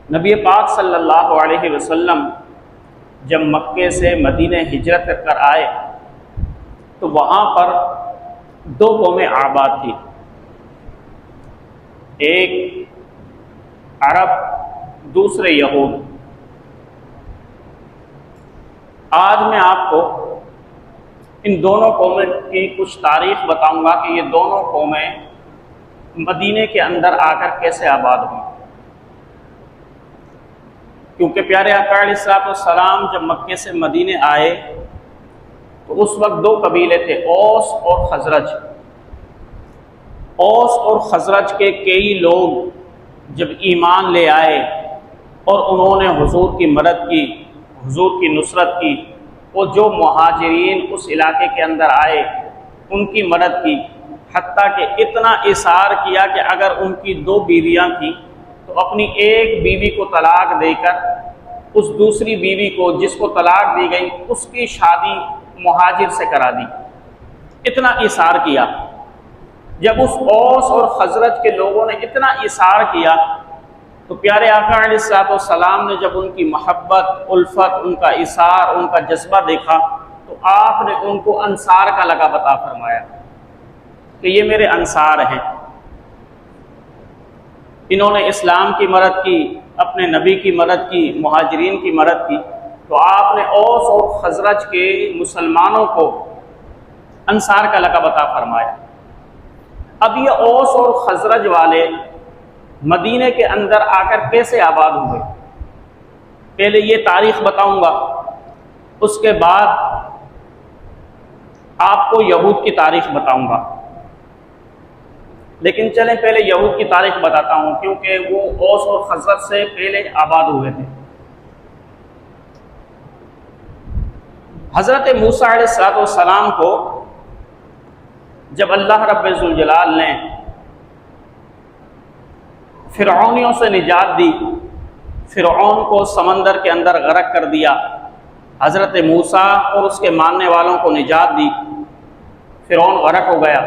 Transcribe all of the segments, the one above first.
नबी पाक सल्लल्लाहु अलैहि वसल्लम जब मक्के से मदीने हिजरत कर आए तो वहाँ पर दो कौमें आबाद थी, एक अरब, दूसरे यहूद। आज मैं आपको इन दोनों कौमों की कुछ तारीख बताऊंगा कि ये दोनों कौमें मदीने के अंदर आकर कैसे आबाद हुई। क्योंकि प्यारे आका अलैहिस्सलाम जब मक्के से मदीने आए तो उस वक्त दो कबीले थे, औस और खजरज। औस और खजरज के कई लोग जब ईमान ले आए और उन्होंने हुजूर की मदद की, हुजूर की नुसरत की, और जो मुहाजिरीन उस इलाके के अंदर आए उनकी मदद की, हत्ता कि इतना इसार किया कि अगर उनकी दो बीवियां थीं तो अपनी एक बीवी को तलाक देकर उस दूसरी बीवी को जिसको तलाक दी गई उसकी शादी मुहाजिर से करा दी। इतना इसार किया। जब उस औस और खजरज के लोगों ने इतना इसार किया तो प्यारे आका अलैहिस्सलाम ने जब उनकी मोहब्बत, उल्फत, उनका इसार, उनका जज्बा देखा तो आपने उनको अंसार का लक़ब अता फरमाया कि ये मेरे अंसार हैं। इन्होंने इस्लाम की मदद की, अपने नबी की मदद की, मुहाजिरीन की मदद की, तो आपने औस और खजरज के मुसलमानों को अंसार का लक़ब अता फरमाया। अब ये औस और खजरज वाले मदीने के अंदर आकर कैसे आबाद हुए, पहले ये तारीख बताऊंगा, उसके बाद आपको यहूद की तारीख बताऊंगा। लेकिन चलें पहले यहूद की तारीख बताता हूं क्योंकि वो औस और खजरज से पहले आबाद हुए थे। हज़रत मूसा अलैहिस्सलाम को जब अल्लाह रब्बुल जलाल ने फ़िरऔनियों से निजात दी, फ़िरऔन को समंदर के अंदर गर्क कर दिया, हज़रत मूसा और उसके मानने वालों को निजात दी, फ़िरऔन गर्क हो गया।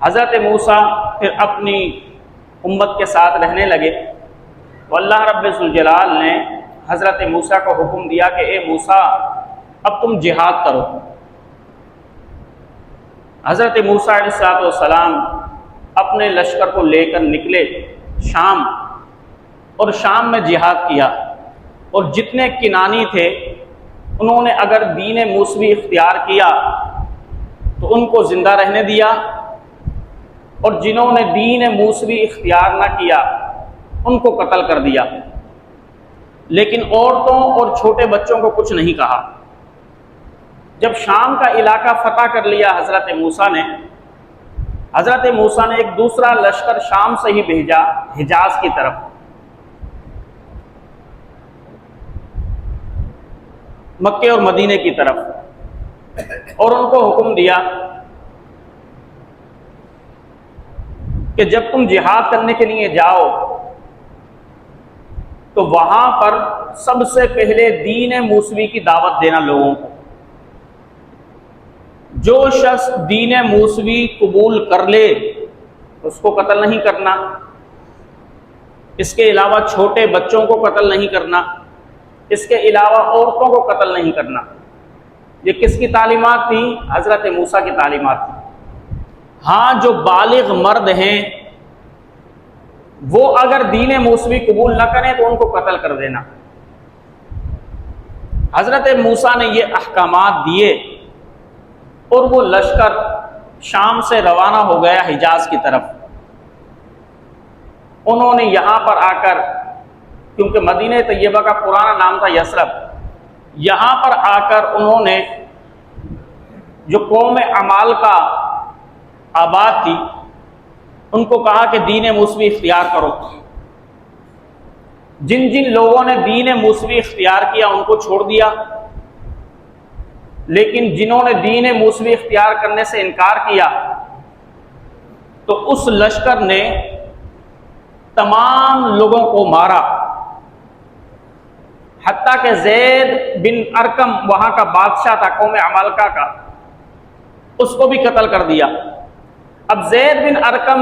हज़रत मूसा फिर अपनी उम्मत के साथ रहने लगे तो अल्लाह रब्बुल जलाल ने हज़रत मूसा को हुक्म दिया कि ए मूसा, अब तुम जिहाद करो। हज़रत मूसा अलैहिस्सलाम अपने लश्कर को लेकर निकले शाम, और शाम में जिहाद किया। और जितने किनानी थे उन्होंने अगर दीन मूसवी इख्तियार किया तो उनको ज़िंदा रहने दिया, और जिन्होंने दीन मूसवी इख्तियार ना किया उनको कत्ल कर दिया। लेकिन औरतों और छोटे बच्चों को कुछ नहीं कहा। जब शाम का इलाका फतह कर लिया हज़रत मूसा ने एक दूसरा लश्कर शाम से ही भेजा हिजाज की तरफ। मक्के और मदीने की तरफ, और उनको हुक्म दिया कि जब तुम जिहाद करने के लिए जाओ तो वहां पर सबसे पहले दीन मूसवी की दावत देना लोगों को। जो शख्स दीन मूसवी कबूल कर ले उसको कत्ल नहीं करना, इसके अलावा छोटे बच्चों को कत्ल नहीं करना, इसके अलावा औरतों को कत्ल नहीं करना। ये किसकी तालीमात थी? हज़रत मूसा की तालीमात थी। हाँ, जो बालिग मर्द हैं वो अगर दीन मूसवी कबूल न करें तो उनको कत्ल कर देना। हज़रत मूसा ने ये अहकामात दिए और वो लश्कर शाम से रवाना हो गया हिजाज की तरफ। उन्होंने यहाँ पर आकर, क्योंकि मदीने तैयबा का पुराना नाम था यसरब, यहाँ पर आकर उन्होंने जो कौम अमालका आबाद थी उनको कहा कि दीन मूसवी इख्तियार करो। जिन जिन लोगों ने दीन मूसवी इख्तियार किया उनको छोड़ दिया, लेकिन जिन्होंने दीन मूसवी इख्तियार करने से इनकार किया तो उस लश्कर ने तमाम लोगों को मारा। हत्ता के ज़ैद बिन अरकम वहां का बादशाह था कौम अमालका का, उसको भी कत्ल कर दिया। अब ज़ैद बिन अरकम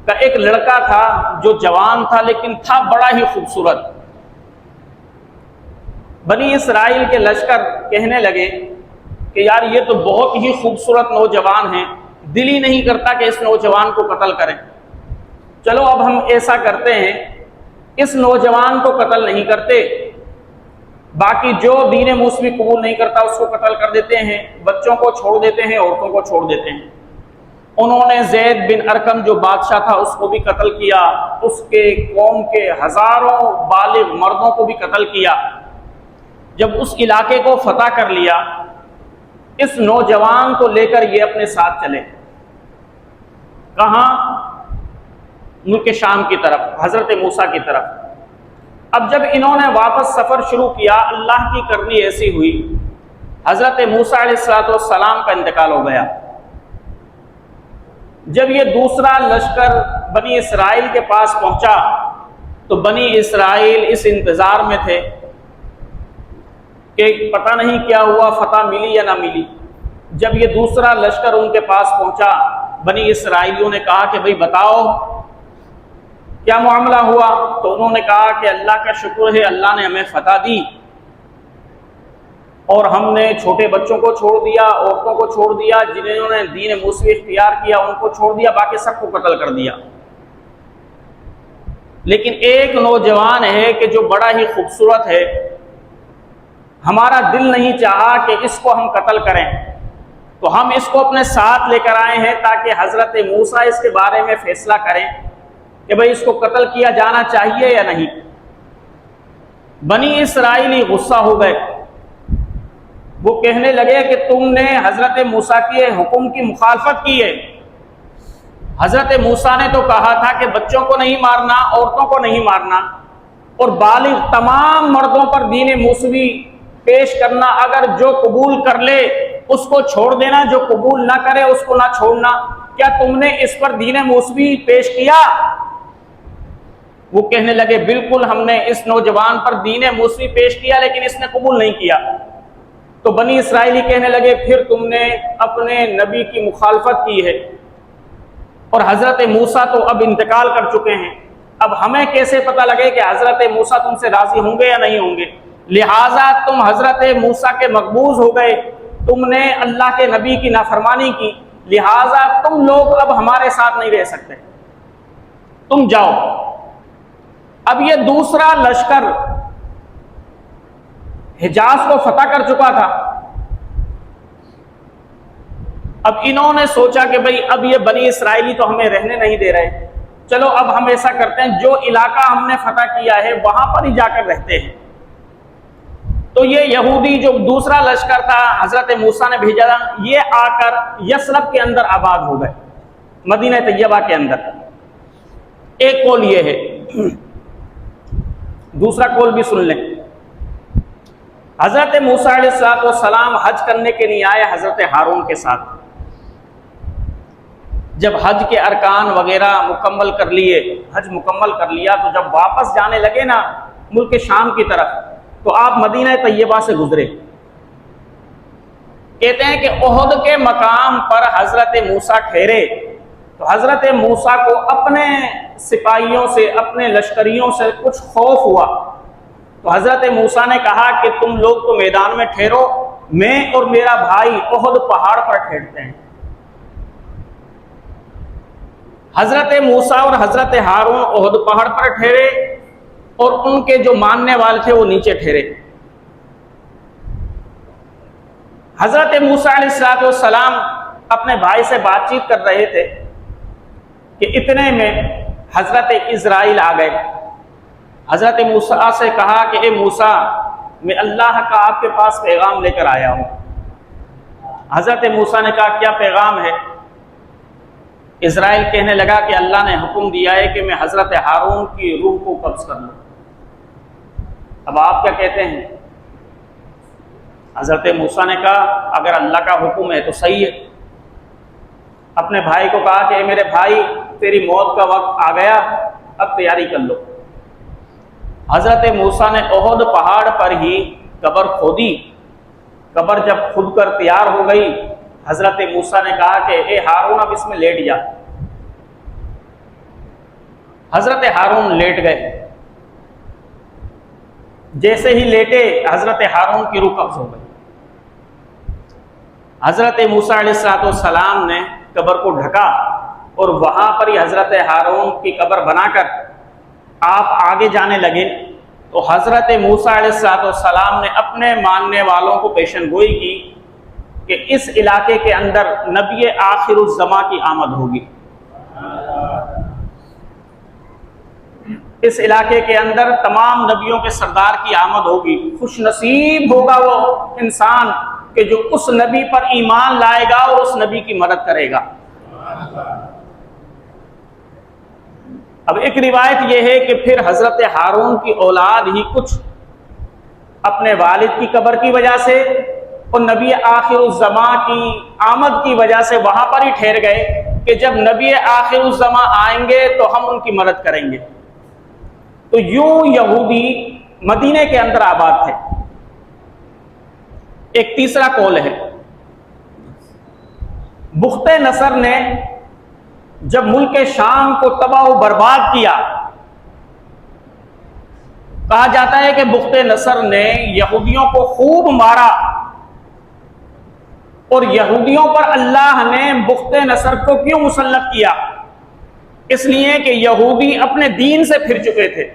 का एक लड़का था जो जवान था लेकिन था बड़ा ही खूबसूरत। बनी इसराइल के लश्कर कहने लगे कि यार ये तो बहुत ही खूबसूरत नौजवान है, दिल ही नहीं करता कि इस नौजवान को कत्ल करें। चलो अब हम ऐसा करते हैं, इस नौजवान को कत्ल नहीं करते, बाकी जो दीन मुस्लिम कबूल नहीं करता उसको कत्ल कर देते हैं, बच्चों को छोड़ देते हैं, औरतों को छोड़ देते हैं। उन्होंने ज़ैद बिन अरकम जो बादशाह था उसको भी कत्ल किया, उसके कौम के हजारों बालिग मर्दों को भी कत्ल किया। जब उस इलाके को फतह कर लिया, इस नौजवान को लेकर ये अपने साथ चले। कहाँ? मुल्क शाम की तरफ, हजरत मूसा की तरफ। अब जब इन्होंने वापस सफर शुरू किया, अल्लाह की करनी ऐसी हुई, हजरत मूसा अलैहिस्सलाम का इंतकाल हो गया। जब ये दूसरा लश्कर बनी इसराइल के पास पहुंचा तो बनी इसराइल इस इंतजार में थे कि पता नहीं क्या हुआ, फतह मिली या ना मिली। जब ये दूसरा लश्कर उनके पास पहुंचा, बनी इसराइलियों ने कहा कि भाई बताओ क्या मामला हुआ। तो उन्होंने कहा कि अल्लाह का शुक्र है, अल्लाह ने हमें फतह दी और हमने छोटे बच्चों को छोड़ दिया, औरतों को छोड़ दिया, जिन्होंने दीन मुस्लिम इख्तियार किया उनको छोड़ दिया, बाकी सबको कत्ल कर दिया। लेकिन एक नौजवान है कि जो बड़ा ही खूबसूरत है, हमारा दिल नहीं चाहा कि इसको हम कत्ल करें, तो हम इसको अपने साथ लेकर आए हैं ताकि हजरत मूसा इसके बारे में फैसला करें कि भाई इसको कत्ल किया जाना चाहिए या नहीं। बनी इसराइली गुस्सा हो गए, वो कहने लगे कि तुमने हजरत मूसा के हुक्म की मुखालफत की है। हजरत मूसा ने तो कहा था कि बच्चों को नहीं मारना, औरतों को नहीं मारना, और बालिग तमाम मर्दों पर दीन मुस्वी पेश करना, अगर जो कबूल कर ले उसको छोड़ देना, जो कबूल ना करे उसको ना छोड़ना। क्या तुमने इस पर दीन मुस्वी पेश किया? वो कहने लगे बिल्कुल, हमने इस नौजवान पर दीन मुस्वी पेश किया लेकिन इसने कबूल नहीं किया। तो बनी इसराइली कहने लगे फिर तुमने अपने नबी की मुखालफत की है, और हजरत मूसा तो अब इंतकाल कर चुके हैं, अब हमें कैसे पता लगे कि हजरत मूसा तुमसे राजी होंगे या नहीं होंगे। लिहाजा तुम हजरत मूसा के मकबूज हो गए, तुमने अल्लाह के नबी की नाफरमानी की, लिहाजा तुम लोग अब हमारे साथ नहीं रह सकते, तुम जाओ। अब ये दूसरा लश्कर हिजाज को फतह कर चुका था। अब इन्होंने सोचा कि भाई अब ये बनी इसराइली तो हमें रहने नहीं दे रहे, चलो अब हम ऐसा करते हैं, जो इलाका हमने फतह किया है वहां पर ही जाकर रहते हैं। तो ये यहूदी जो दूसरा लश्कर था हजरत मूसा ने भेजा था, ये आकर यसरब के अंदर आबाद हो गए, मदीना तैयबा के अंदर। एक कौल ये है, दूसरा कौल भी सुन लें। हजरत मूसा अलैहिस्सलाम हज करने के लिए आए हजरत हारून के साथ। जब हज के अरकान वगैरह मुकम्मल कर लिए, हज मुकम्मल कर लिया, तो जब वापस जाने लगे ना मुल्क शाम की तरफ, तो आप मदीना तैयबा से गुजरे। कहते हैं कि ओहद के मकाम पर हजरत मूसा ठहरे, तो हजरत मूसा को अपने सिपाहियों से, अपने लश्करियों से कुछ खौफ हुआ। तो हजरत मूसा ने कहा कि तुम लोग तो मैदान में ठहरो, मैं और मेरा भाई ओहद पहाड़ पर ठहरते हैं। हजरत मूसा और हजरत हारून ओहद पहाड़ पर ठहरे और उनके जो मानने वाले थे वो नीचे ठहरे। हजरत मूसा अलैहिस्सलाम अपने भाई से बातचीत कर रहे थे कि इतने में हजरत इज़राइल आ गए। हजरत मूसा से कहा कि ए मूसा, मैं अल्लाह का आपके पास पैगाम लेकर आया हूं। हजरत मूसा ने कहा क्या पैगाम है? इज़राइल कहने लगा कि अल्लाह ने हुक्म दिया है कि मैं हजरत हारून की रूह को कब्ज कर लूं। अब आप क्या कहते हैं? हजरत मूसा ने कहा अगर अल्लाह का हुक्म है तो सही है। अपने भाई को कहा कि मेरे भाई, तेरी मौत का वक्त आ गया, अब तैयारी कर लो। हजरत मूसा ने ओहद पहाड़ पर ही कब्र खोदी। कब्र जब खुद कर तैयार हो गई, हजरत मूसा ने कहा कि ए हारून अब इसमें लेट जा। हजरत हारून लेट गए। जैसे ही लेटे हजरत हारून की रूह कब्ज हो गई। हजरत मूसा अलैहिस्सलाम ने कब्र को ढका और वहां पर ही हजरत हारून की कब्र बनाकर आप आगे जाने लगे। तो हजरत मूसा अलैहिस्सलाम ने अपने मानने वालों को पेशन गोई की कि इस इलाके के अंदर नबी आखिरुज़्ज़मा की आमद होगी। इस इलाके के अंदर तमाम नबियों के सरदार की आमद होगी। खुश नसीब होगा वो इंसान कि जो उस नबी पर ईमान लाएगा और उस नबी की मदद करेगा। अब एक रिवायत यह है कि फिर हजरत हारून की औलाद ही कुछ अपने वालिद की कब्र की वजह से और नबी आखिरुज़्ज़मा की आमद की वजह से वहां पर ही ठहर गए कि जब नबी आखिरुज़्ज़मा आएंगे तो हम उनकी मदद करेंगे। तो यूं यहूदी मदीने के अंदर आबाद थे। एक तीसरा कौल है, बुख्ते नसर ने जब मुल्क शाम को तबाह बर्बाद किया, कहा जाता है कि बुख्ते नसर ने यहूदियों को खूब मारा और यहूदियों पर अल्लाह ने बुख्ते नसर को क्यों मुसल्लत किया? इसलिए कि यहूदी अपने दीन से फिर चुके थे।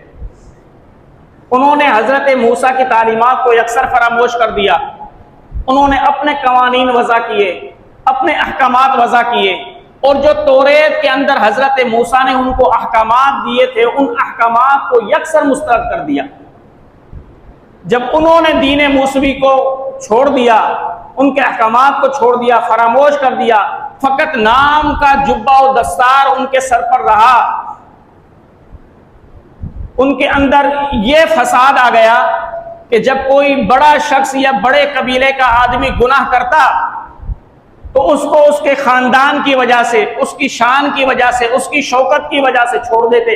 उन्होंने हजरत मूसा की तालीमात को अक्सर फरामोश कर दिया। उन्होंने अपने कवानीन वज़ा किए, अपने अहकामात वज़ा किए और जो तौरेत के अंदर हजरत मूसा ने उनको अहकामात दिए थे उन अहकामात को यकसर मुस्तरद कर दिया। जब उन्होंने दीन मूसवी को छोड़ दिया, उनके अहकामात को छोड़ दिया, फरामोश कर दिया, फकत नाम का जुब्बा और दस्तार उनके सर पर रहा, उनके अंदर यह फसाद आ गया कि जब कोई बड़ा शख्स या बड़े कबीले का आदमी गुनाह करता तो उसको उसके खानदान की वजह से, उसकी शान की वजह से, उसकी शौकत की वजह से छोड़ देते।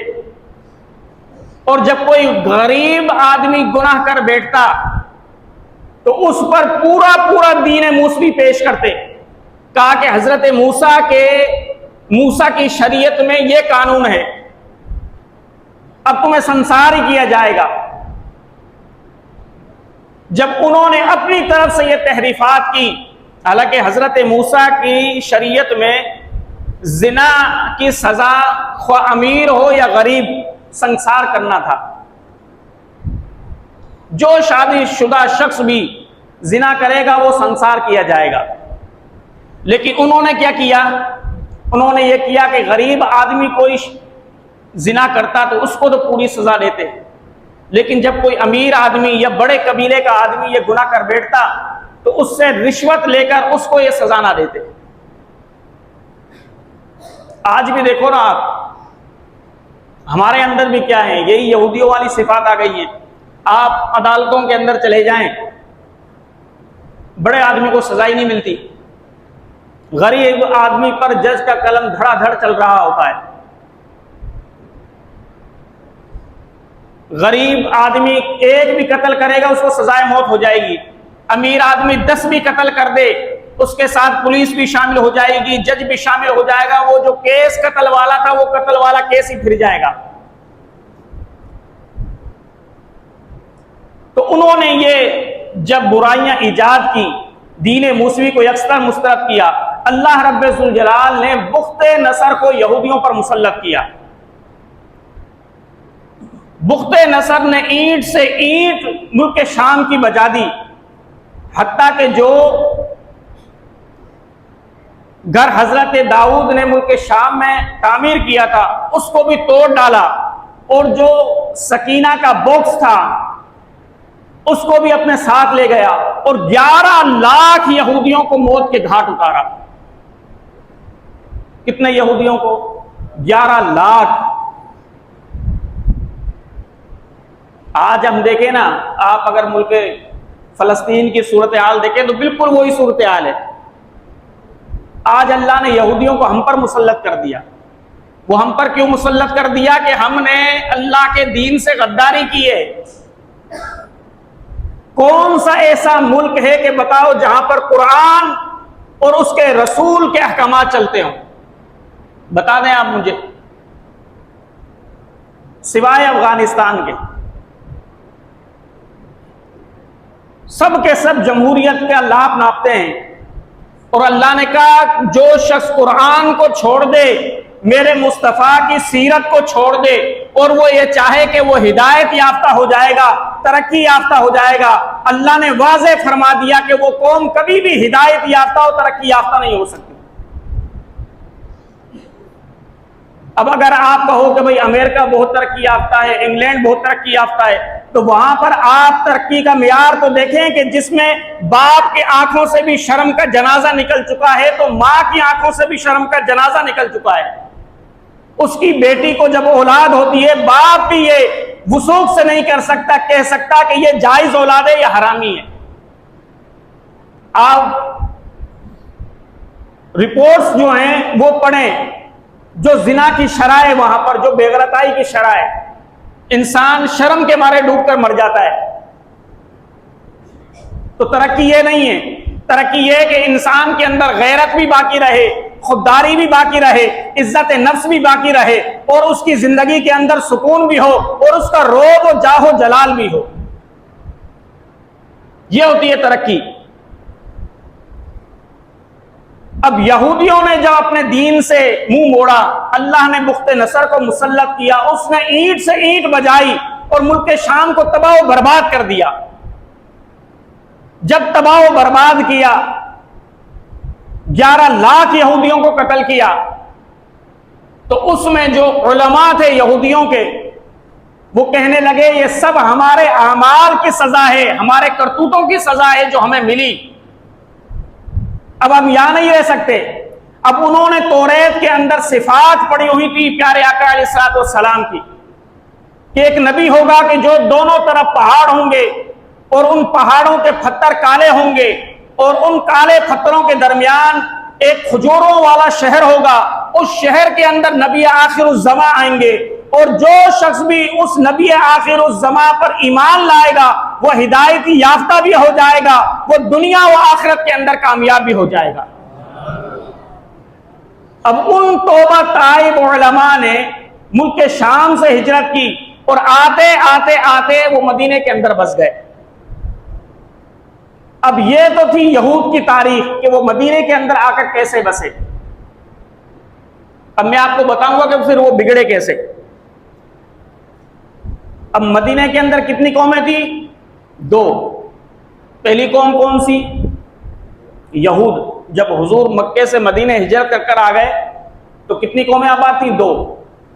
और जब कोई गरीब आदमी गुनाह कर बैठता तो उस पर पूरा पूरा दीन मूसवी पेश करते। कहा कि हजरत मूसा की शरीयत में यह कानून है, अब तुम्हें संसार ही किया जाएगा। जब उन्होंने अपनी तरफ से यह तहरीफात की, हालांकि हजरत मूसा की शरीयत में जिना की सजा ख्वा अमीर हो या गरीब संसार करना था। जो शादीशुदा शख्स भी जिना करेगा वो संसार किया जाएगा। लेकिन उन्होंने क्या किया? उन्होंने ये किया कि गरीब आदमी कोई जिना करता तो उसको तो पूरी सजा देते, लेकिन जब कोई अमीर आदमी या बड़े कबीले का आदमी ये गुनाह कर बैठता तो उससे रिश्वत लेकर उसको ये सजा ना देते। आज भी देखो ना आप, हमारे अंदर भी क्या है, यही यहूदियों वाली सिफात आ गई है। आप अदालतों के अंदर चले जाएं, बड़े आदमी को सजा ही नहीं मिलती, गरीब आदमी पर जज का कलम धड़ाधड़ चल रहा होता है। गरीब आदमी एक भी कत्ल करेगा उसको सजाए मौत हो जाएगी, अमीर आदमी 10 भी कत्ल कर दे उसके साथ पुलिस भी शामिल हो जाएगी, जज भी शामिल हो जाएगा। वो जो केस कत्ल वाला था वो कत्ल वाला केस ही फिर जाएगा। तो उन्होंने ये जब बुराइयां ईजाद की, दीन मूसवी को यकसर मुस्तरद किया, अल्लाह रब्बुल जलाल ने बुख्ते नसर को यहूदियों पर मुसल्लत किया। बुख्ते नसर ने ईंट से ईंट मुल्क शाम की बजा दी, हत्ता कि जो घर हजरत दाऊद ने मुल्क शाम में तामीर किया था उसको भी तोड़ डाला और जो सकीना का बॉक्स था उसको भी अपने साथ ले गया और 11 लाख यहूदियों को मौत के घाट उतारा। कितने यहूदियों को? 11 लाख। आज हम देखें ना, आप अगर मुल्क फलस्तीन की सूरत हाल देखें तो बिल्कुल वही सूरत हाल है। आज अल्लाह ने यहूदियों को हम पर मुसल्लत कर दिया। वो हम पर क्यों मुसल्लत कर दिया? कि हमने अल्लाह के दीन से गद्दारी की है। कौन सा ऐसा मुल्क है कि बताओ जहां पर कुरान और उसके रसूल के अहकामात चलते हो? बता दें आप मुझे। सिवाय अफगानिस्तान के। सब के सब जमहूरियत का लाभ नापते हैं। और अल्लाह ने कहा जो शख्स कुरान को छोड़ दे, मेरे मुस्तफ़ा की सीरत को छोड़ दे, और वो ये चाहे कि वो हिदायत याफ्ता हो जाएगा, तरक्की याफ्ता हो जाएगा, अल्लाह ने वाज़े फरमा दिया कि वो कौम कभी भी हिदायत याफ्ता और तरक्की याफ्ता नहीं हो सकती। अब अगर आप कहो कि भाई अमेरिका बहुत तरक्की याफ्ता है, इंग्लैंड बहुत तरक्की याफ्ता है, तो वहां पर आप तरक्की का मियार तो देखें कि जिसमें बाप की आंखों से भी शर्म का जनाजा निकल चुका है, तो मां की आंखों से भी शर्म का जनाजा निकल चुका है। उसकी बेटी को जब औलाद होती है, बाप भी ये वसूख से नहीं कर सकता, कह सकता कि ये जायज औलाद है या हरामी है। आप रिपोर्ट्स जो हैं वो पढ़ें, जो जिना की शरह है वहां पर, जो बेगरताई की शरह है, इंसान शर्म के मारे डूबकर मर जाता है। तो तरक्की ये नहीं है, तरक्की ये है कि इंसान के अंदर गैरत भी बाकी रहे, खुददारी भी बाकी रहे, इज्जत नफ्स भी बाकी रहे, और उसकी जिंदगी के अंदर सुकून भी हो, और उसका रोब और जाहो जलाल भी हो। यह होती है तरक्की। अब यहूदियों ने जब अपने दीन से मुंह मोड़ा, अल्लाह ने बुख्ते नसर को मुसल्लत किया, उसने ईंट से ईंट बजाई और मुल्क शाम को तबाह बर्बाद कर दिया। जब तबाह बर्बाद किया, 11 लाख यहूदियों को कत्ल किया, तो उसमें जो उलमा थे यहूदियों के, वो कहने लगे ये सब हमारे आमाल की सजा है, हमारे करतूतों की सजा है जो हमें मिली। अब हम यहां नहीं रह सकते। अब उन्होंने तौरात के अंदर सिफात पड़ी हुई थी प्यारे आका अलैहिस्सलाम की, कि एक नबी होगा कि जो दोनों तरफ पहाड़ होंगे और उन पहाड़ों के पत्थर काले होंगे, और उन काले पत्थरों के दरमियान एक खजूरों वाला शहर होगा, उस शहर के अंदर नबी आखिरुज़्ज़मा आएंगे, और जो शख्स भी उस नबी आखिरुज़्ज़मा पर ईमान लाएगा वो हिदायती याफ्ता भी हो जाएगा, वो दुनिया व आखिरत के अंदर कामयाब भी हो जाएगा। अब उन तौबा ताइब उलमा ने मुल्क शाम से हिजरत की, और आते आते आते वो मदीने के अंदर बस गए। अब ये तो थी यहूद की तारीख कि वो मदीने के अंदर आकर कैसे बसे। अब मैं आपको बताऊंगा कि फिर वो बिगड़े कैसे। अब मदीने के अंदर कितनी कौमें थी? 2। पहली कौम कौन सी? यहूद। जब हुजूर मक्के से मदीने हिजरत कर आ गए तो कितनी कौमें आबाद थी? 2,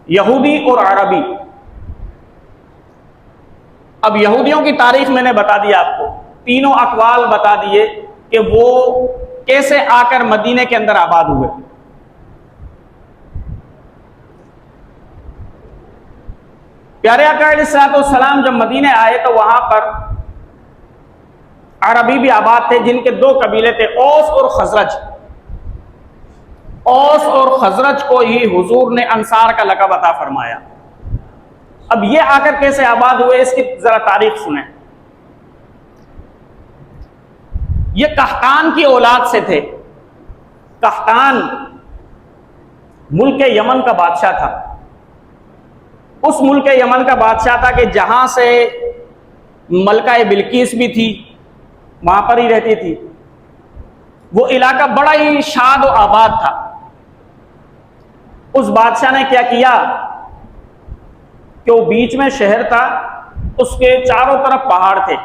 यहूदी और अरबी। अब यहूदियों की तारीख मैंने बता दी आपको, तीनों अकवाल बता दिए कि वो कैसे आकर मदीने के अंदर आबाद हुए। प्यारे आका अलैहिस्सलाम जब मदीने आए तो वहां पर अरबी भी आबाद थे, जिनके 2 कबीले थे, औस और खजरज। औस और खजरज को ही हुजूर ने अंसार का लक़ब अता फरमाया। अब ये आकर कैसे आबाद हुए, इसकी जरा तारीख सुने। ये कहतान की औलाद से थे। कहतान मुल्क यमन का बादशाह था। उस मुल्क यमन का बादशाह था कि जहां से मलका बिल्किस भी थी, वहां पर ही रहती थी। वो इलाका बड़ा ही शाद और आबाद था। उस बादशाह ने क्या किया कि वो बीच में शहर था, उसके चारों तरफ पहाड़ थे।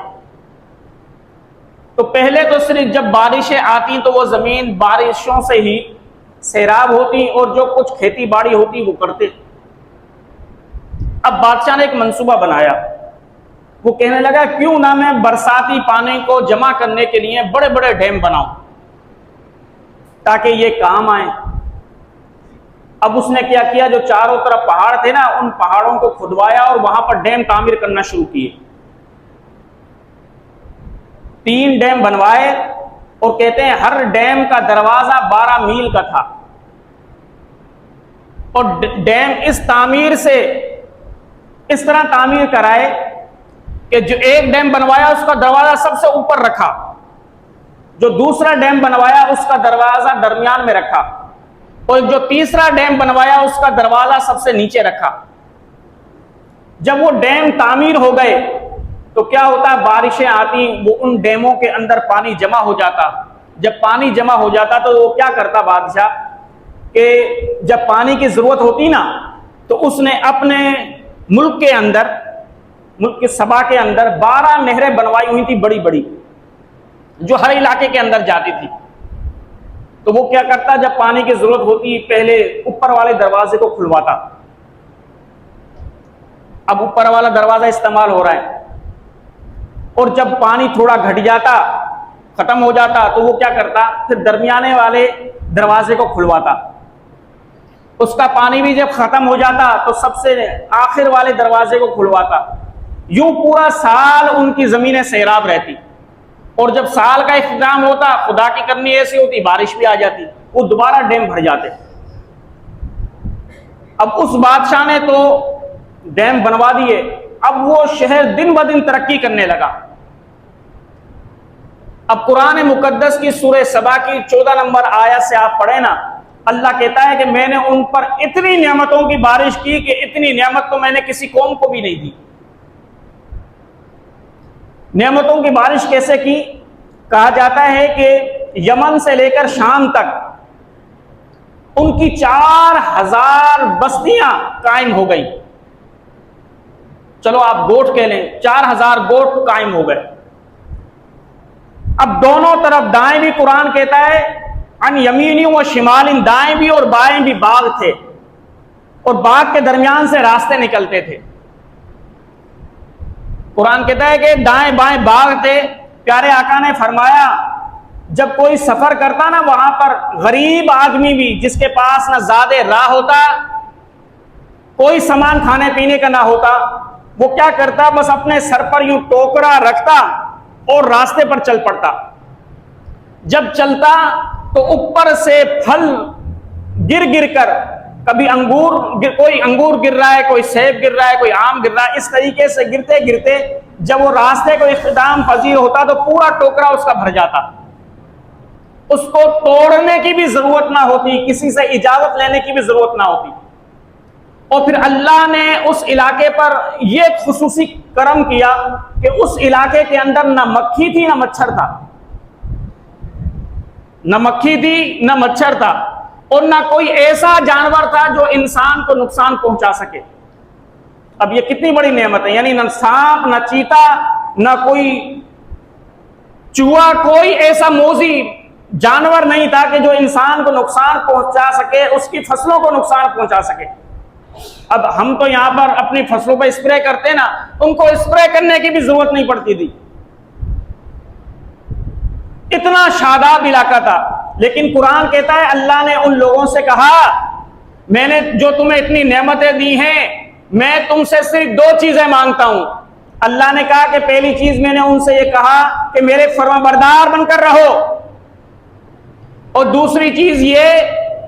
तो पहले तो सिर्फ जब बारिशें आती तो वो जमीन बारिशों से ही सैराब होती, और जो कुछ खेती बाड़ी होती वो करते। अब बादशाह ने एक मंसूबा बनाया। वो कहने लगा क्यों ना मैं बरसाती पानी को जमा करने के लिए बड़े बड़े डैम बनाऊं ताकि ये काम आए। अब उसने क्या किया, जो चारों तरफ पहाड़ थे ना, उन पहाड़ों को खुदवाया और वहां पर डैम तामीर करना शुरू किए। 3 डैम बनवाए, और कहते हैं हर डैम का दरवाजा 12 मील का था। और डैम इस तामीर से इस तरह तामीर कराए कि जो एक डैम बनवाया उसका दरवाजा सबसे ऊपर रखा, जो दूसरा डैम बनवाया उसका दरवाजा दरमियान में रखा, और जो तीसरा डैम बनवाया उसका दरवाजा सबसे नीचे रखा। जब वो डैम तामीर हो गए तो क्या होता है, बारिशें आती, वो उन डैमों के अंदर पानी जमा हो जाता। जब पानी जमा हो जाता तो वो क्या करता बादशाह कि जब पानी की जरूरत होती ना, तो उसने अपने मुल्क के अंदर, मुल्क के सबा के अंदर 12 नहरें बनवाई हुई थी बड़ी बड़ी, जो हर इलाके के अंदर जाती थी। तो वो क्या करता, जब पानी की जरूरत होती पहले ऊपर वाले दरवाजे को खुलवाता। अब ऊपर वाला दरवाजा इस्तेमाल हो रहा है, और जब पानी थोड़ा घट जाता, खत्म हो जाता, तो वो क्या करता, फिर दरमियाने वाले दरवाजे को खुलवाता। उसका पानी भी जब खत्म हो जाता तो सबसे आखिर वाले दरवाजे को खुलवाता। यूं पूरा साल उनकी जमीनें सैराब रहती, और जब साल का इख्तिताम होता, खुदा की करनी ऐसी होती, बारिश भी आ जाती, वो दोबारा डैम भर जाते। अब उस बादशाह ने तो डैम बनवा दिए, अब वो शहर दिन ब दिन तरक्की करने लगा। अब कुरान मुकद्दस की सूरह सबा की 14 नंबर आयत से आप पढ़े ना, अल्लाह कहता है कि मैंने उन पर इतनी नेमतों की बारिश की कि इतनी नेमत तो मैंने किसी कौम को भी नहीं दी। नेमतों की बारिश कैसे की? कहा जाता है कि यमन से लेकर शाम तक उनकी 4000 बस्तियां कायम हो गई। चलो आप गोट कह लें, 4000 गोट कायम हो गए। अब दोनों तरफ, दाएं भी कुरान कहता है अन यमीनी व शिमालिन, दाएं भी और बाएं भी बाग थे, और बाग के दरमियान से रास्ते निकलते थे। कुरान कहता है कि दाएं बाएं बाग थे। प्यारे आका ने फरमाया जब कोई सफर करता ना, वहां पर गरीब आदमी भी जिसके पास ना ज्यादा राह होता, कोई सामान खाने पीने का ना होता, वो क्या करता, बस अपने सर पर यूं टोकरा रखता और रास्ते पर चल पड़ता। जब चलता तो ऊपर से फल गिर गिर कर, कभी कोई अंगूर गिर रहा है, कोई सेब गिर रहा है, कोई आम गिर रहा है, इस तरीके से गिरते गिरते जब वो रास्ते को इख्तिताम पजीर होता तो पूरा टोकरा उसका भर जाता। उसको तोड़ने की भी जरूरत ना होती, किसी से इजाजत लेने की भी जरूरत ना होती। और फिर अल्लाह ने उस इलाके पर यह खुसूसी करम किया कि उस इलाके के अंदर ना मक्खी थी ना मच्छर था, न मक्खी थी न मच्छर था, और ना कोई ऐसा जानवर था जो इंसान को नुकसान पहुंचा सके। अब ये कितनी बड़ी नेमत है, यानी न सांप न चीता न कोई चूहा, कोई ऐसा मोजी जानवर नहीं था कि जो इंसान को नुकसान पहुंचा सके, उसकी फसलों को नुकसान पहुंचा सके। अब हम तो यहां पर अपनी फसलों पर स्प्रे करते ना, उनको स्प्रे करने की भी जरूरत नहीं पड़ती थी, इतना शादाब इलाका था। लेकिन कुरान कहता है अल्लाह ने उन लोगों से कहा मैंने जो तुम्हें इतनी नेमतें दी हैं, मैं तुमसे सिर्फ 2 चीजें मांगता हूं। अल्लाह ने कहा कि पहली चीज मैंने उनसे ये कहा कि मेरे फरमाबरदार बनकर रहो, और दूसरी चीज ये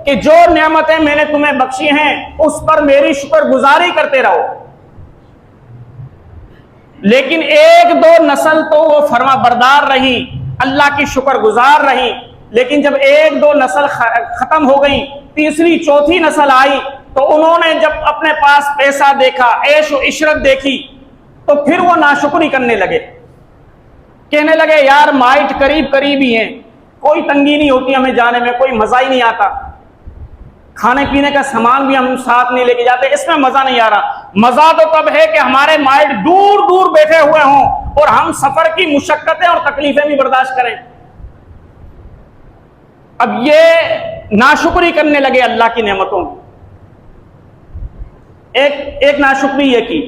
कि जो नेमतें मैंने तुम्हें बख्शी हैं उस पर मेरी शुक्रगुजारी करते रहो। लेकिन 1-2 नस्ल तो वो फरमाबरदार रही, अल्लाह की शुक्रगुजार रही, लेकिन जब 1-2 नस्ल खत्म हो गई, तीसरी चौथी नस्ल आई, तो उन्होंने जब अपने पास पैसा देखा, ऐश और इशरत देखी, तो फिर वो नाशुक्री करने लगे। कहने लगे यार माइट करीब करीब ही है, कोई तंगी नहीं होती हमें जाने में, कोई मजा ही नहीं आता, खाने पीने का सामान भी हम साथ नहीं लेके जाते, इसमें मजा नहीं आ रहा। मजा तो तब है कि हमारे माइट दूर दूर बैठे हुए हों और हम सफर की मुशक्कतें और तकलीफें भी बर्दाश्त करें। अब ये नाशुक्री करने लगे अल्लाह की नेमतों की। एक नाशुक्री ये की,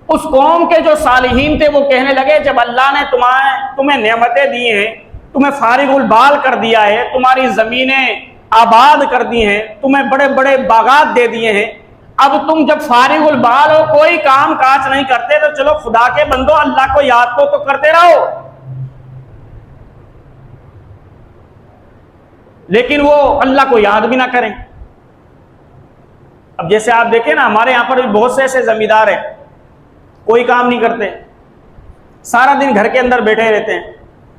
उस कौम के जो सालिहीन थे वो कहने लगे जब अल्लाह ने तुम्हें नेमतें दी हैं, तुम्हें फारिगुल बाल कर दिया है, तुम्हारी जमीनें आबाद कर दी हैं, तुम्हें बड़े बड़े बागात दे दिए हैं, अब तुम जब फारिगुल बाल हो, कोई काम काज नहीं करते, तो चलो खुदा के बंदो अल्लाह को याद तो करते रहो। लेकिन वो अल्लाह को याद भी ना करें। अब जैसे आप देखें ना, हमारे यहां पर भी बहुत से ऐसे जमींदार हैं, कोई काम नहीं करते, सारा दिन घर के अंदर बैठे रहते हैं,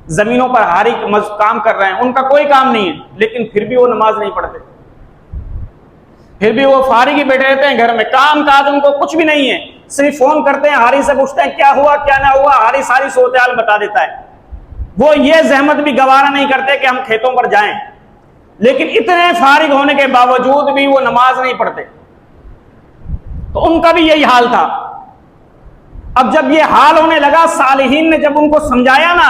जमीनों पर हारी काम कर रहे हैं, उनका कोई काम नहीं है, लेकिन फिर भी वो नमाज नहीं पढ़ते। फिर भी वो फारिग ही बैठे रहते हैं घर में, काम काज उनको कुछ भी नहीं है, सिर्फ फोन करते हैं, हारी से पूछते हैं क्या हुआ क्या ना हुआ, हारी सारी सूरत हाल बता देता है। वो ये जहमत भी गवारा नहीं करते कि हम खेतों पर जाएं, लेकिन इतने फारिग होने के बावजूद भी वो नमाज नहीं पढ़ते। तो उनका भी यही हाल था। अब जब ये हाल होने लगा, सालिहीन ने जब उनको समझाया ना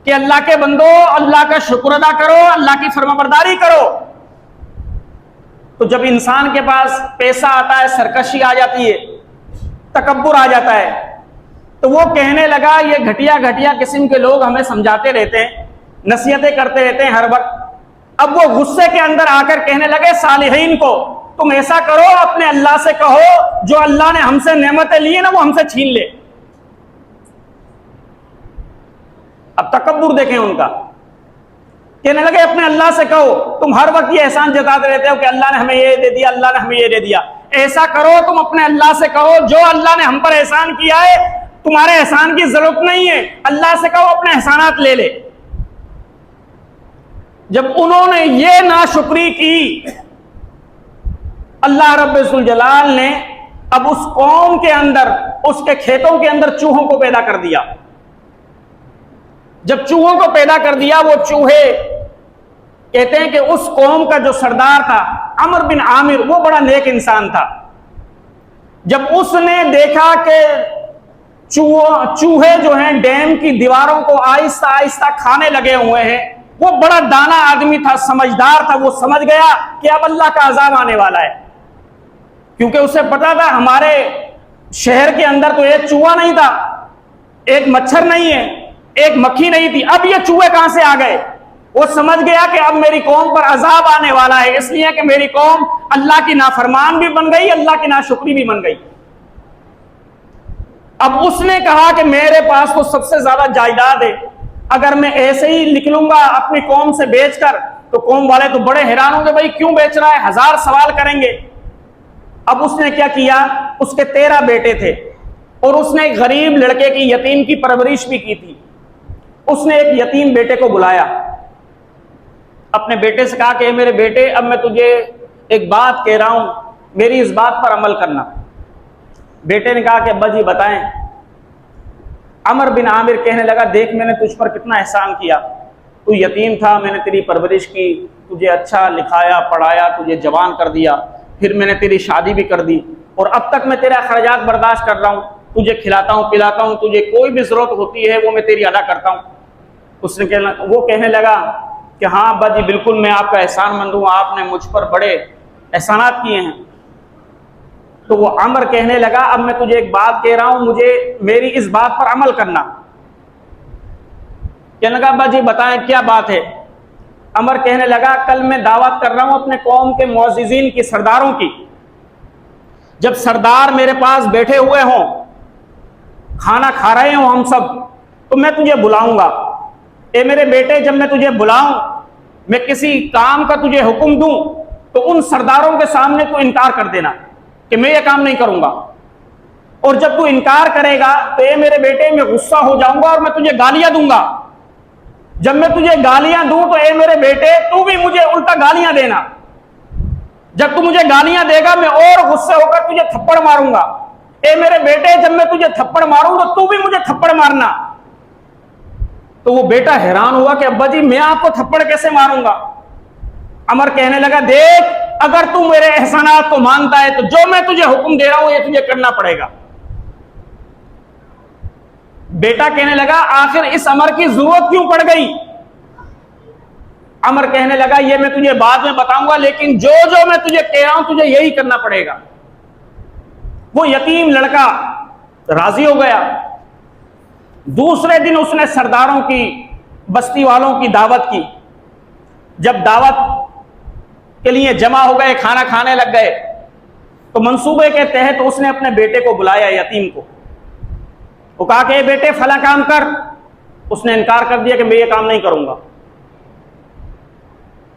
कि अल्लाह के बंदो, अल्लाह का शुक्र अदा करो, अल्लाह की फरमाबरदारी करो, तो जब इंसान के पास पैसा आता है, सरकशी आ जाती है, तकब्बुर आ जाता है, तो वो कहने लगा ये घटिया घटिया किस्म के लोग हमें समझाते रहते हैं, नसीहतें करते रहते हैं हर वक्त। अब वो गुस्से के अंदर आकर कहने लगे सालिहीन को, तुम ऐसा करो, अपने अल्लाह से कहो जो अल्लाह ने हमसे नेमतें ली है ना वो हमसे छीन ले। अब तकब्बुर देखें उनका, कहने लगे अपने अल्लाह से कहो, तुम हर वक्त ये एहसान जताते रहते हो कि अल्लाह ने हमें ये दे दिया, अल्लाह ने हमें ये दे दिया। ऐसा करो, तुम अपने अल्लाह से कहो जो अल्लाह ने हम पर एहसान किया है, तुम्हारे एहसान की जरूरत नहीं है, अल्लाह से कहो अपने एहसानात ले ले। जब उन्होंने ये नाशुक्री की, अल्लाह रब्बुल जलाल ने अब उस कौम के अंदर, उसके खेतों के अंदर चूहों को पैदा कर दिया। जब चूहों को पैदा कर दिया, वो चूहे कहते हैं कि उस कौम का जो सरदार था अमर बिन आमिर, वो बड़ा नेक इंसान था। जब उसने देखा कि चूहे जो हैं डैम की दीवारों को आहिस्ता आहिस्ता खाने लगे हुए हैं, वो बड़ा दाना आदमी था, समझदार था, वो समझ गया कि अब अल्लाह का अजाब आने वाला है। क्योंकि उसे पता था हमारे शहर के अंदर तो एक चूहा नहीं था, एक मच्छर नहीं है, एक मक्खी नहीं थी, अब ये चूहे कहां से आ गए। वो समझ गया कि अब मेरी कौम पर अजाब आने वाला है, इसलिए कि मेरी कौम अल्लाह की नाफरमान भी बन गई, अल्लाह की नाशुक्री भी बन गई। अब उसने कहा कि मेरे पास तो सबसे ज्यादा जायदाद है, अगर मैं ऐसे ही निकलूंगा अपनी कौम से बेचकर तो कौम वाले तो बड़े हैरान होंगे, भाई क्यों बेच रहा है, हजार सवाल करेंगे। अब उसने क्या किया, उसके 13 बेटे थे और उसने एक गरीब लड़के की, यतीम की परवरिश भी की थी। उसने एक यतीम बेटे को बुलाया, अपने बेटे से कहा कि मेरे बेटे, अब मैं तुझे एक बात कह रहा हूं, मेरी इस बात पर अमल करना। बेटे ने कहा कि अब्बा जी बताएं। अमर बिन आमिर कहने लगा, देख मैंने तुझ पर कितना एहसान किया, तू यतीम था, मैंने तेरी परवरिश की, तुझे अच्छा लिखाया पढ़ाया, तुझे जवान कर दिया, फिर मैंने तेरी शादी भी कर दी और अब तक मैं तेरा खर्चात बर्दाश्त कर रहा हूं, तुझे खिलाता हूं पिलाता हूं, तुझे कोई भी जरूरत होती है वो मैं तेरी अदा करता हूं। वो कहने लगा कि हाँ अब्बा जी बिल्कुल मैं आपका एहसानमंद हूं, आपने मुझ पर बड़े एहसानात किए हैं। तो वो अमर कहने लगा, अब मैं तुझे एक बात कह रहा हूं, मुझे मेरी इस बात पर अमल करना। कहने लगा अब्बा जी बताएं क्या बात है। अमर कहने लगा, कल मैं दावत कर रहा हूं अपने कौम के मुअज्जिजीन की, सरदारों की। जब सरदार मेरे पास बैठे हुए हों, खाना खा रहे हों हम सब, तो मैं तुझे बुलाऊंगा। ए मेरे बेटे, जब मैं तुझे बुलाऊं, मैं किसी काम का तुझे हुक्म दूं, तो उन सरदारों के सामने तू इनकार कर देना कि मैं ये काम नहीं करूंगा। और जब तू इनकार करेगा तो ए मेरे बेटे, मैं गुस्सा हो जाऊंगा और मैं तुझे गालियां दूंगा। जब मैं तुझे गालियां दूं तो ए मेरे बेटे, तू भी मुझे उल्टा गालियां देना। जब तू मुझे गालियां देगा, मैं और गुस्से होकर तुझे थप्पड़ मारूंगा। ए मेरे बेटे, जब मैं तुझे थप्पड़ मारूं तो तू भी मुझे थप्पड़ मारना। तो वो बेटा हैरान हुआ कि अब्बा जी मैं आपको थप्पड़ कैसे मारूंगा। अमर कहने लगा, देख अगर तू मेरे एहसानात को मानता है तो जो मैं तुझे हुक्म दे रहा हूं ये तुझे करना पड़ेगा। बेटा कहने लगा, आखिर इस अमर की जरूरत क्यों पड़ गई। अमर कहने लगा, ये मैं तुझे बाद में बताऊंगा, लेकिन जो जो मैं तुझे कह रहा हूं तुझे यही करना पड़ेगा। वो यतीम लड़का राजी हो गया। दूसरे दिन उसने सरदारों की, बस्ती वालों की दावत की। जब दावत के लिए जमा हो गए, खाना खाने लग गए, तो मंसूबे के तहत उसने अपने बेटे को बुलाया, यतीम को। वो कहा कि बेटे फला काम कर। उसने इनकार कर दिया कि मैं ये काम नहीं करूंगा।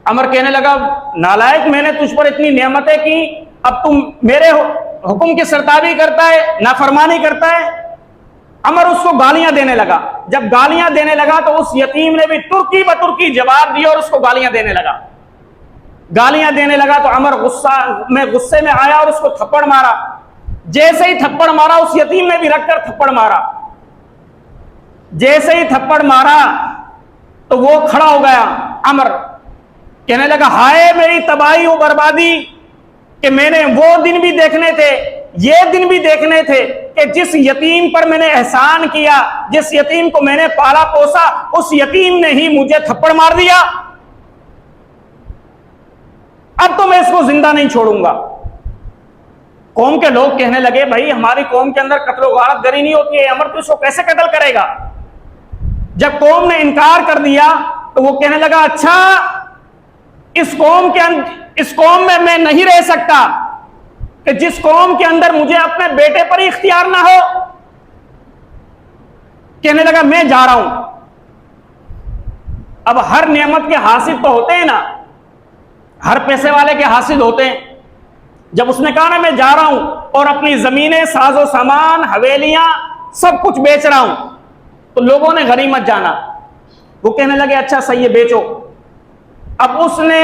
अमर कहने लगा, नालायक, मैंने तुझ पर इतनी नेमतें की, अब तुम मेरे हुक्म की सरताबी करता है, नाफरमानी करता है। अमर उसको गालियां देने लगा। जब गालियां देने लगा तो उस यतीम ने भी तुर्की बतुर्की जवाब दिया और उसको गालियां देने लगा। गालियां देने लगा तो अमर गुस्से में आया और उसको थप्पड़ मारा। जैसे ही थप्पड़ मारा, उस यतीम ने भी रखकर थप्पड़ मारा। जैसे ही थप्पड़ मारा तो वो खड़ा हो गया अमर, कहने लगा हाय मेरी तबाही और बर्बादी, कि मैंने वो दिन भी देखने थे, ये दिन भी देखने थे कि जिस यतीम पर मैंने एहसान किया, जिस यतीम को मैंने पाला पोसा, उस यतीम ने ही मुझे थप्पड़ मार दिया। अब तो मैं इसको जिंदा नहीं छोड़ूंगा। कौम के लोग कहने लगे भाई हमारी कौम के अंदर कत्ल गारत गरी नहीं होती है, अमर तो इसको कैसे कत्ल करेगा। जब कौम ने इनकार कर दिया तो वो कहने लगा अच्छा इस कौम में मैं नहीं रह सकता कि जिस कौम के अंदर मुझे अपने बेटे पर ही इख्तियार ना हो। कहने लगा मैं जा रहा हूं। अब हर नेमत के हासिल तो होते हैं ना, हर पैसे वाले के हासिल होते हैं। जब उसने कहा ना मैं जा रहा हूं और अपनी जमीनें, साजो सामान, हवेलियां सब कुछ बेच रहा हूं, तो लोगों ने गनीमत जाना। वो कहने लगे अच्छा सही है बेचो। अब उसने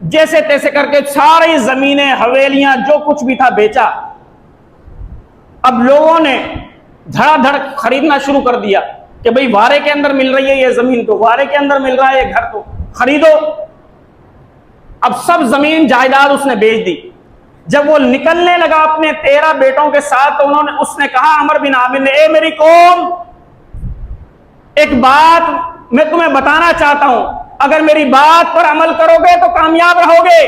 जैसे तैसे करके सारी जमीनें, हवेलियां, जो कुछ भी था बेचा। अब लोगों ने धड़ाधड़ खरीदना शुरू कर दिया कि भाई वारे के अंदर मिल रही है ये जमीन, तो वारे के अंदर मिल रहा है ये घर, तो खरीदो। अब सब जमीन जायदाद उसने बेच दी। जब वो निकलने लगा अपने 13 बेटों के साथ, तो उसने कहा अमर बिन आमिर ने, ए मेरी कौम, एक बात मैं तुम्हें बताना चाहता हूं, अगर मेरी बात पर अमल करोगे तो कामयाब रहोगे।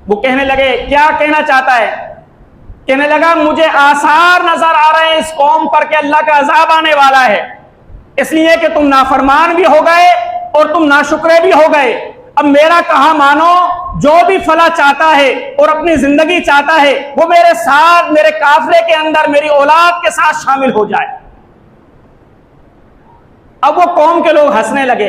वो कहने लगे क्या कहना चाहता है। कहने लगा मुझे आसार नजर आ रहे हैं इस कौम पर कि अल्लाह का अजाब आने वाला है, इसलिए कि तुम नाफरमान भी हो गए और तुम नाशुक्रे भी हो गए। अब मेरा कहा मानो, जो भी फला चाहता है और अपनी जिंदगी चाहता है वो मेरे साथ, मेरे काफिले के अंदर, मेरी औलाद के साथ शामिल हो जाए। अब वो कौम के लोग हंसने लगे,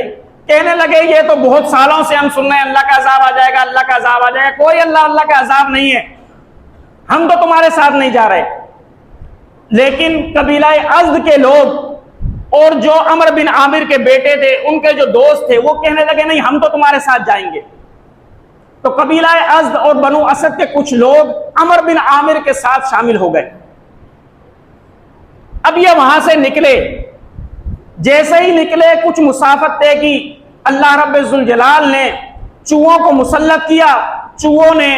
कहने लगे ये तो बहुत सालों से हम सुन रहे हैं अल्लाह का अजाब आ जाएगा, अल्लाह का अजाब आ जाएगा। कोई अल्लाह का अजाब नहीं है, हम तो तुम्हारे साथ नहीं जा रहे। लेकिन कबीला अज़्द के लोग और जो अमर बिन आमिर के बेटे थे, उनके जो दोस्त थे, वो कहने लगे नहीं हम तो तुम्हारे साथ जाएंगे। तो कबीला अज़्द और बनु असद के कुछ लोग अमर बिन आमिर के साथ शामिल हो गए। अब ये वहां से निकले। जैसे ही निकले, कुछ मुसाफत तय की, अल्लाह रब्बुल जलाल ने चूहों को मुसल्लत किया। चूहों ने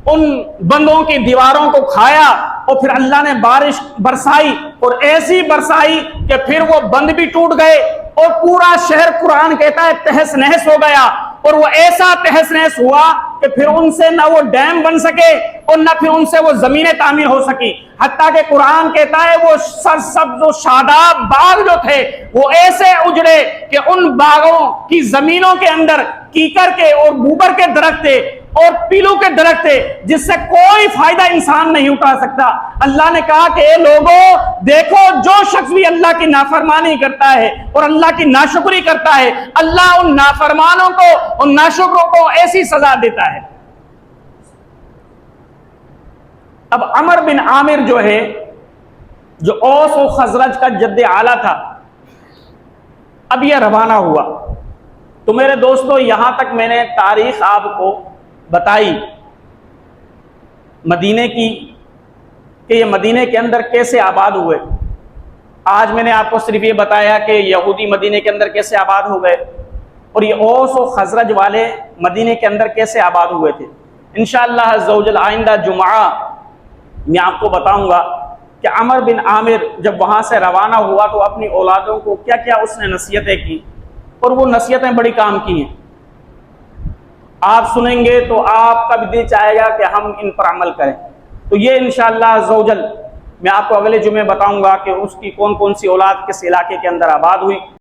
उन बंदों की दीवारों को खाया और फिर अल्लाह ने बारिश बरसाई, और ऐसी बरसाई कि फिर वो बंद भी टूट गए और पूरा शहर, कुरान कहता है, तहस नहस हो गया। और वो ऐसा तहस नहस हुआ कि फिर उनसे ना वो डैम बन सके और ना फिर उनसे वो जमीनें तामीर हो सकी। हत्ता कि कुरान कहता है वो सरसब्ज़ जो शादाब बाग जो थे वो ऐसे उजड़े कि उन बागों की जमीनों के अंदर कीकर के और बूबर के दरख्त थे और पीलू के दरख्त थे, जिससे कोई फायदा इंसान नहीं उठा सकता। अल्लाह ने कहा कि लोगों देखो, जो शख्स भी अल्लाह की नाफरमानी करता है और अल्लाह की नाशुक्री करता है, अल्लाह उन नाफरमानों को, उन नाशुक्रों को ऐसी सजा देता है। अब अमर बिन आमिर जो है, जो औस और खजरज का जद्दे आला था, अब यह रवाना हुआ। तो मेरे दोस्तों, यहां तक मैंने तारीख आपको बताई मदीने की, कि ये मदीने के अंदर कैसे आबाद हुए। आज मैंने आपको सिर्फ ये बताया कि यहूदी मदीने के अंदर कैसे आबाद हो गए, और ये औस और खजरज वाले मदीने के अंदर कैसे आबाद हुए थे। इंशाअल्लाह अज़्ज़वजल आइंदा जुमा मैं आपको बताऊंगा कि अमर बिन आमिर जब वहाँ से रवाना हुआ तो अपनी औलादों को क्या क्या उसने नसीहतें की, और वो नसीहतें बड़ी काम की हैं। आप सुनेंगे तो आपका भी दिल चाहेगा कि हम इन पर अमल करें। तो ये इंशाअल्लाह अज़्ज़वजल मैं आपको अगले जुमे बताऊंगा कि उसकी कौन कौन सी औलाद किस इलाके के अंदर आबाद हुई।